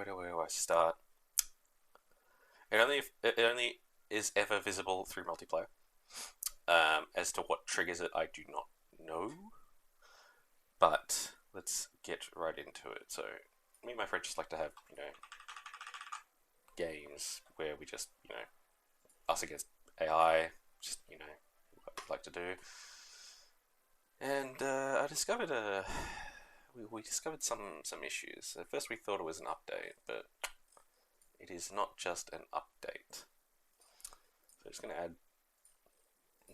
where do I start? It only is ever visible through multiplayer. As to what triggers it, I do not know. But let's get right into it. So, me and my friend just like to have, games where we just, us against AI, just, what we like to do. And I discovered we discovered some issues. At first we thought it was an update, but it is not just an update. So I'm just going to add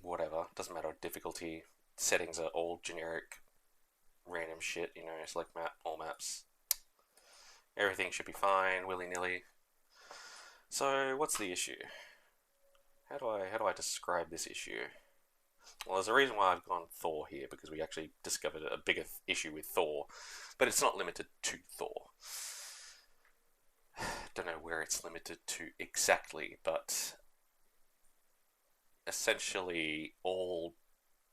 whatever, doesn't matter difficulty. Settings are all generic, random shit, select map, all maps. Everything should be fine, willy-nilly. So what's the issue? How do I describe this issue? Well, there's a reason why I've gone Thor here, because we actually discovered a bigger issue with Thor, but it's not limited to Thor. Don't know where it's limited to exactly, but essentially all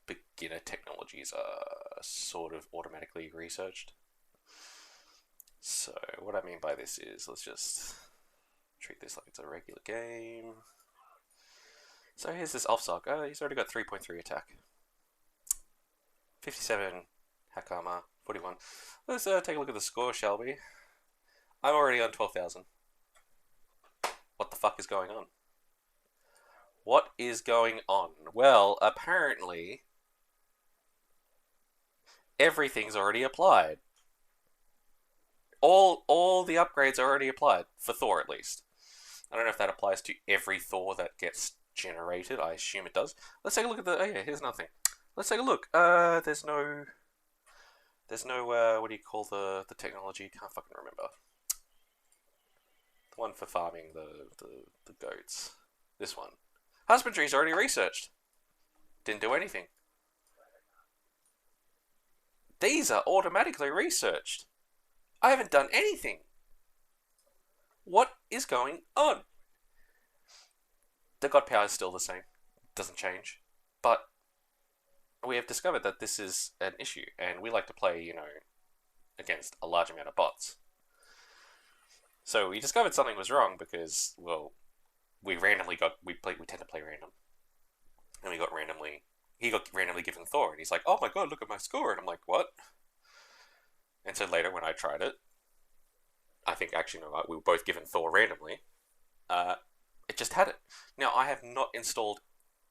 beginner technologies are sort of automatically researched. So what I mean by this is, let's just treat this like it's a regular game. So here's this Ulfsark. He's already got 3.3 attack, 57 hack armor, 41. Let's take a look at the score, shall we? I'm already on 12,000. What the fuck is going on? What is going on? Well, apparently everything's already applied. All the upgrades are already applied, for Thor at least. I don't know if that applies to every Thor that gets generated. I assume it does. Let's take a look at the... Oh yeah, here's nothing. Let's take a look. There's no, what do you call the technology? Can't fucking remember. The one for farming the goats. This one. Husbandry's already researched. Didn't do anything. These are automatically researched. I haven't done anything. What is going on? The god power is still the same. Doesn't change. But we have discovered that this is an issue, and we like to play, against a large amount of bots. So we discovered something was wrong because, well, we tend to play random. And he got randomly given Thor, and he's like, oh my god, look at my score. And I'm like, what? And so later when I tried it, I think actually, no, we were both given Thor randomly. It just had it. Now, I have not installed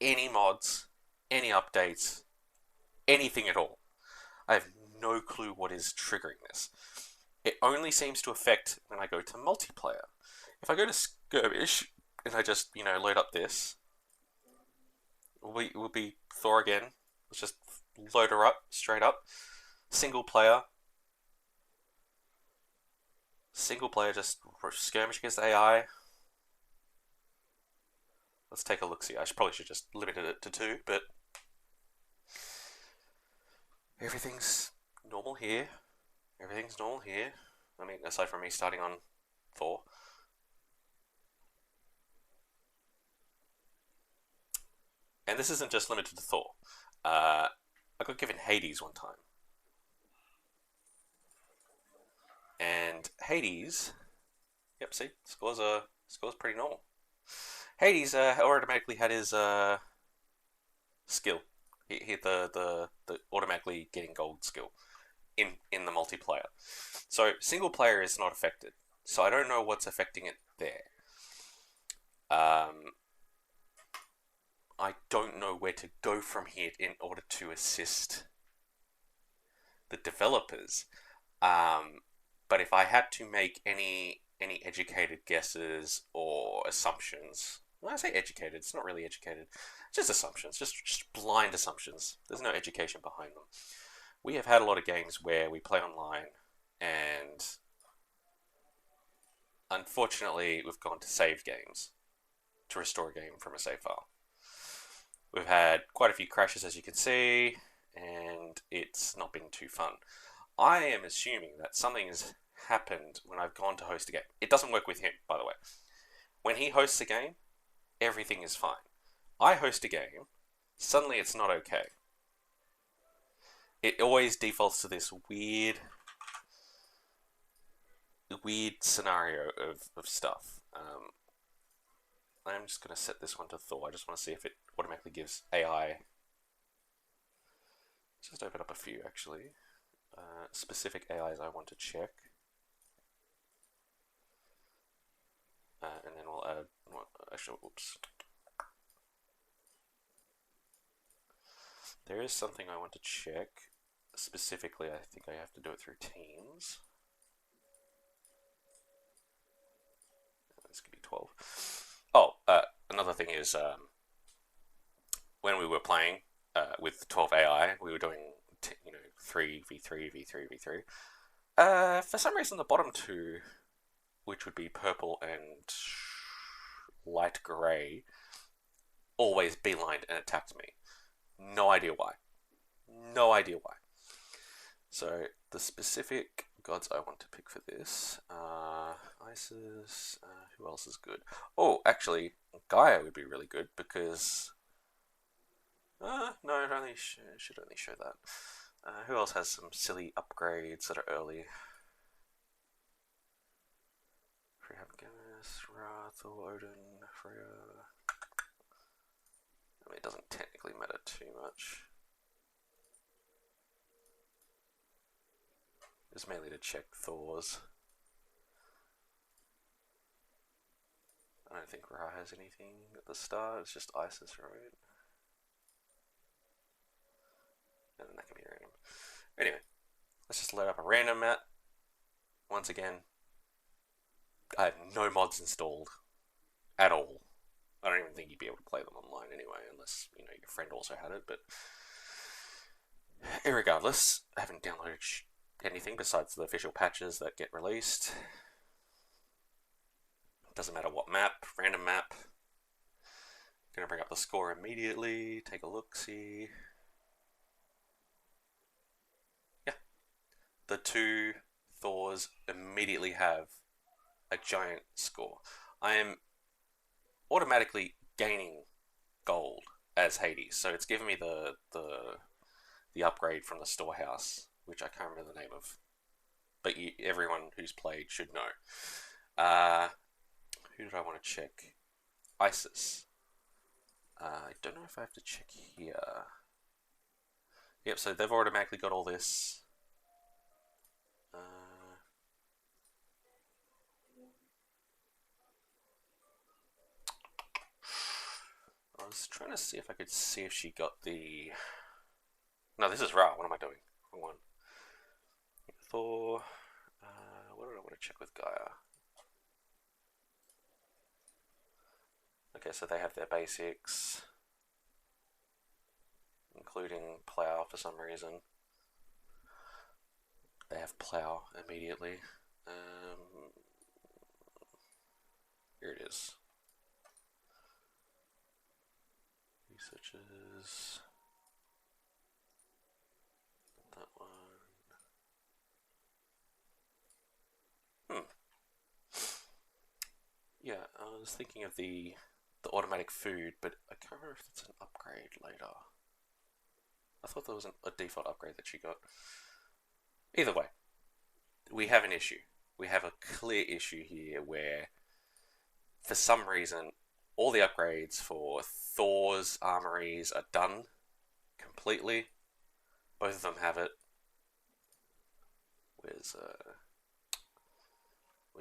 any mods, any updates, anything at all. I have no clue what is triggering this. It only seems to affect when I go to multiplayer. If I go to Skirmish and I just, load up this, will be Thor again. Let's just load her up, straight up. Single player, just skirmish against AI. Let's take a look-see. I probably should just limit it to 2, but everything's normal here. I mean, aside from me starting on Thor. And this isn't just limited to Thor. I got given Hades one time. And Hades, yep, see, scores pretty normal. Hades automatically had his skill. He hit the automatically getting gold skill in the multiplayer. So single player is not affected. So I don't know what's affecting it there. I don't know where to go from here in order to assist the developers. But if I had to make any educated guesses or assumptions, when I say educated, it's not really educated, it's just assumptions, just blind assumptions. There's no education behind them. We have had a lot of games where we play online, and unfortunately, we've gone to save games to restore a game from a save file. We've had quite a few crashes, as you can see, and it's not been too fun. I am assuming that something has happened when I've gone to host a game. It doesn't work with him, by the way. When he hosts a game, everything is fine. I host a game, suddenly it's not okay. It always defaults to this weird weird scenario of stuff. I'm just going to set this one to Thor. I just want to see if it automatically gives AI. Just open up a few actually. Specific AIs I want to check. And then we'll add, actually, oops. There is something I want to check. Specifically, I think I have to do it through Teams. This could be 12. Oh, another thing is, when we were playing with 12 AI, we were doing 3v3, v3, v3. For some reason, the bottom two, which would be purple and light grey, always beelined and attacked me. No idea why. No idea why. So the specific gods I want to pick for this are Isis. Who else is good? Oh, actually, Gaia would be really good because. No, it only should only show that. Who else has some silly upgrades that are early? Freya, Ra, Thor, Odin, Freya. I mean, it doesn't technically matter too much. It's mainly to check Thor's. I don't think Ra has anything at the start. It's just Isis, right? And then that can be random. Anyway, let's just load up a random map. Once again, I have no mods installed at all. I don't even think you'd be able to play them online anyway, unless your friend also had it. But irregardless, I haven't downloaded anything besides the official patches that get released. Doesn't matter what map, random map. Gonna bring up the score immediately. Take a look, see. Yeah, the two Thors immediately have a giant score. I am automatically gaining gold as Hades, so it's giving me the upgrade from the storehouse, which I can't remember the name of, but everyone who's played should know. Who did I want to check? Isis. I don't know if I have to check here. Yep, so they've automatically got all this. I was trying to see if I could see if she got the. No, this is Ra. What am I doing? Wrong one. Thor. What did I want to check with Gaia? Okay, so they have their basics, including Plow for some reason. They have Plow immediately. Here it is. Researches. That one. Yeah, I was thinking of the automatic food, but I can't remember if it's an upgrade later. I thought there was a default upgrade that she got. Either way, we have an issue. We have a clear issue here where, for some reason, all the upgrades for Thor's armories are done completely. Both of them have it. Where's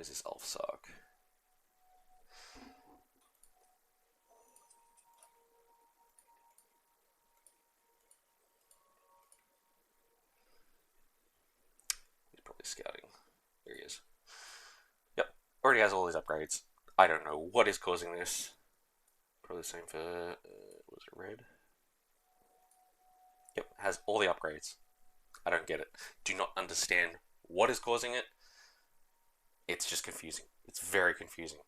this Ulfsark? Probably scouting. There he is. Yep, already has all these upgrades. I don't know what is causing this. Probably the same for, was it red? Yep, has all the upgrades. I don't get it. Do not understand what is causing it. It's just confusing. It's very confusing.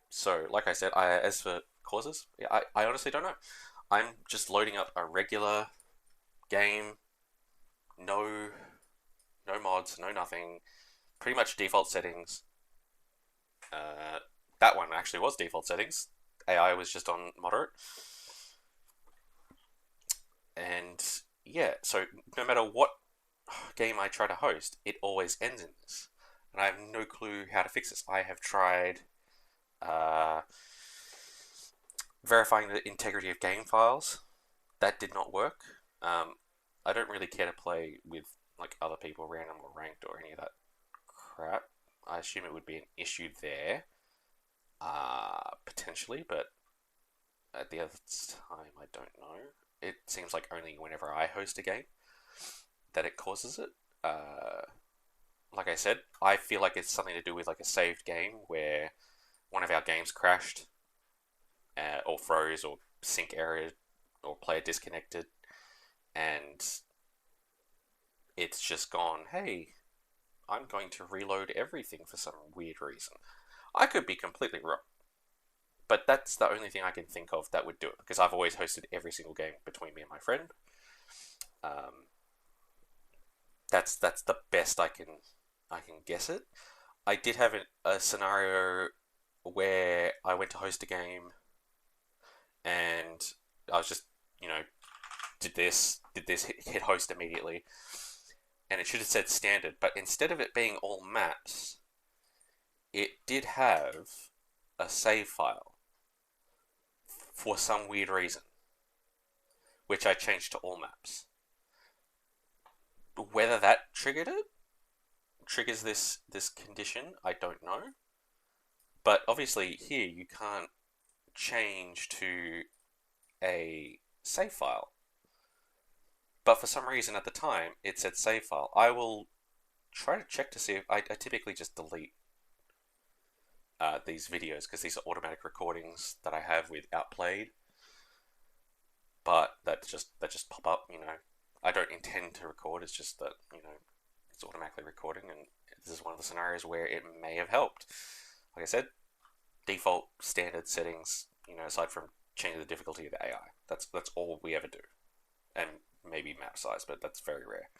So, like I said, as for causes, I honestly don't know. I'm just loading up a regular game, no mods, no nothing, pretty much default settings. That one actually was default settings. AI was just on moderate. And yeah, so no matter what game I try to host, it always ends in this, and I have no clue how to fix this. I have tried uh, verifying the integrity of game files. That did not work. Um, I don't really care to play with like other people, random or ranked or any of that crap. I assume it would be an issue there, potentially, but at the other time, I don't know. It seems like only whenever I host a game that it causes it. Uh, like I said, I feel like it's something to do with like a saved game where one of our games crashed, or froze, or sync error, or player disconnected, and it's just gone, hey, I'm going to reload everything for some weird reason. I could be completely wrong, but that's the only thing I can think of that would do it, because I've always hosted every single game between me and my friend. Um, that's the best I can guess it. I did have a scenario where I went to host a game and I was just, you know, did this, hit host immediately, and it should have said standard, but instead of it being all maps, it did have a save file for some weird reason, which I changed to all maps. Whether that triggers this condition, I don't know. But obviously here you can't change to a save file. But for some reason at the time it said save file. I will try to check to see if I typically just delete these videos because these are automatic recordings that I have with outplayed, but that just pop up. I don't intend to record. It's just that it's automatically recording, and this is one of the scenarios where it may have helped. Like I said, default standard settings. Aside from changing the difficulty of the AI, that's all we ever do, and maybe map size, but that's very rare.